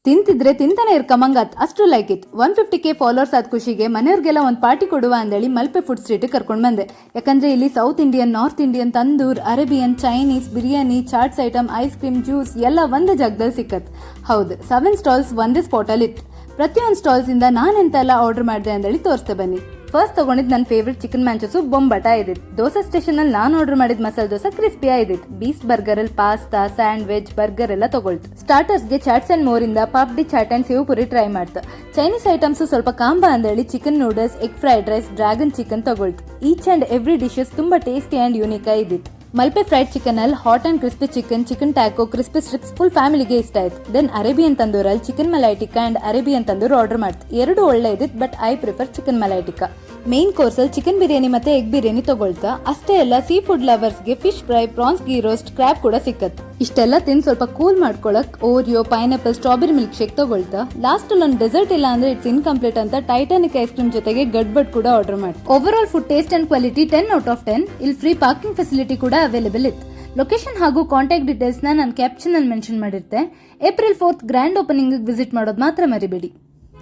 ತಿಂತಿದ್ರೆ ತಿಂತಾನೆ ಇರ್ಕಮಂಗತ್ ಅಷ್ಟು like it 150K followers ಆದ ಖುಷಿಗೆ ಮನೆಯವ್ರಿಗೆಲ್ಲ ಒಂದು ಪಾರ್ಟಿ ಕೊಡುವ ಅಂದೇಳಿ ಮಲ್ಪೆ ಫುಡ್ ಸ್ಟ್ರೀಟ್ ಕರ್ಕೊಂಡು ಬಂದೆ. ಯಾಕಂದ್ರೆ ಇಲ್ಲಿ South Indian, North Indian, tandoor, Arabian, Chinese, biryani, chaats item, ice cream, juice ಎಲ್ಲ ಒಂದೇ ಜಾಗದಲ್ಲಿ ಸಿಕ್ಕತ್. ಹೌದು, 7 ಸ್ಟಾಲ್ಸ್ ಒಂದೇ ಸ್ಪಾಟಲ್ಲಿ ಇತ್ತು. ಪ್ರತಿಯೊಂದು ಸ್ಟಾಲ್ಸ್ ಇಂದ ನಾನೆಂತೆಲ್ಲ ಆರ್ಡರ್ ಮಾಡಿದೆ ಅಂದೇಳಿ ತೋರಿಸ್ತೆ ಬನ್ನಿ. ಫಸ್ಟ್ ತಗೊಂಡಿದ್ದು ನನ್ನ ಫೇವ್ರೆಟ್ ಚಿಕನ್ ಮ್ಯಾಂಚೋಸು ಬೊಂಬಟ ಇದ್ದಿತ್ತು. ದೋಸೆ ಸ್ಟೇಷನ್ ಅಲ್ಲಿ ನಾನು ಆರ್ಡರ್ ಮಾಡಿದ ಮಸಾಲೆ ದೋಸೆ ಕ್ರಿಸ್ಪಿ ಆಗಿತ್ತು. ಬೀಸ್ಟ್ ಬರ್ಗರ್ ಅಲ್ಲಿ ಪಾಸ್ತಾ, ಸ್ಯಾಂಡ್ವಿಚ್, ಬರ್ಗರ್ ಎಲ್ಲ ತಗೊಳ್ತು. ಸ್ಟಾರ್ಟರ್ಸ್ ಗೆ ಚಾಟ್ಸ್ ಅಂಡ್ ಮೋರ್ ಇಂದ ಪಾಪ್ಡಿ ಚಾಟ್ ಅಂಡ್ ಸೇವ್ ಪುರಿ ಟ್ರೈ ಮಾಡ್ತು. ಚೈನೀಸ್ ಐಟಮ್ಸ್ ಸ್ವಲ್ಪ ಕಾಂಬ ಅಂದೇಳಿ chicken noodles, egg fried rice, dragon chicken ತಗೊಳ್ತು. ಈಚ್ ಅಂಡ್ ಎವ್ರಿ ಡಿಶಸ್ ತುಂಬಾ ಟೇಸ್ಟಿ ಅಂಡ್ ಯೂನಿಕ್ ಆಗಿತ್ತು. ಮಲ್ಪೆ ಫ್ರೈಡ್ ಚಿಕನ್ ಅಲ್ಲಿ hot and crispy chicken, chicken taco, crispy strips full ಫ್ಯಾಮಿಲಿಗೆ ಇಷ್ಟ ಆಯ್ತು. ದೆನ್ ಅರೇಬಿಯನ್ ತಂದೂರಲ್ಲಿ chicken malai tikka and Arabian tandoor order ಮಾಡ್ತು. ಎರಡು ಒಳ್ಳೆ ಇದ್ದಿತ್ತು, but I prefer chicken malai tikka. Main course ಅಲ್ಲಿ ಚಿಕನ್ ಬಿರಿಯಾನಿ ಮತ್ತೆ ಎಗ್ ಬಿರಿಯಾನಿ ತಗೊಳ್ತಾ. ಅಷ್ಟೇ ಅಲ್ಲ, ಸೀ ಫುಡ್ ಲವರ್ಸ್ ಗೆ fish fry, prawns ghee roast, crab ಕೂಡ ಸಿಕ್ಕತ್. ಇಷ್ಟೆಲ್ಲ ತಿಂದು ಸ್ವಲ್ಪ ಕೂಲ್ ಮಾಡ್ಕೊಳಕ್ Oreo, pineapple, strawberry milkshake ತಗೊಳ್ತಾ. ಲಾಸ್ಟ್ ಅಲ್ಲಿ ಒಂದು ಡೆಸರ್ಟ್ ಇಲ್ಲ ಅಂದ್ರೆ ಇಟ್ಸ್ ಇನ್ಕಂಪ್ಲೀಟ್ ಅಂತ ಟೈಟಾನಿಕ್ ಐಸ್ ಕ್ರೀಮ್ ಜೊತೆಗೆ ಗಡ್ಬಡ್ ಕೂಡ ಆರ್ಡರ್ ಮಾಡಿ. Overall food taste and quality 10 out of 10. ಇಲ್ಲಿ ಫ್ರೀ ಪಾರ್ಕಿಂಗ್ ಫೆಸಿಲಿಟಿ ಕೂಡ ಅವೈಲೇಬಲ್ ಇತ್ತು. ಲೊಕೇಶನ್ ಹಾಗೂ ಕಾಂಟ್ಯಾಕ್ಟ್ ಡೀಟೇಲ್ಸ್ ನಾನು ಕ್ಯಾಪ್ಷನ್ ಅಲ್ಲಿ ಮೆನ್ಷನ್ ಮಾಡಿರ್ತೆ. ಏಪ್ರಿಲ್ 4 ಗ್ರ್ಯಾಂಡ್ ಓಪನಿಂಗ್ ವಿಸಿಟ್ ಮಾಡೋದು ಮಾತ್ರ ಮರಿಬೇಡಿ.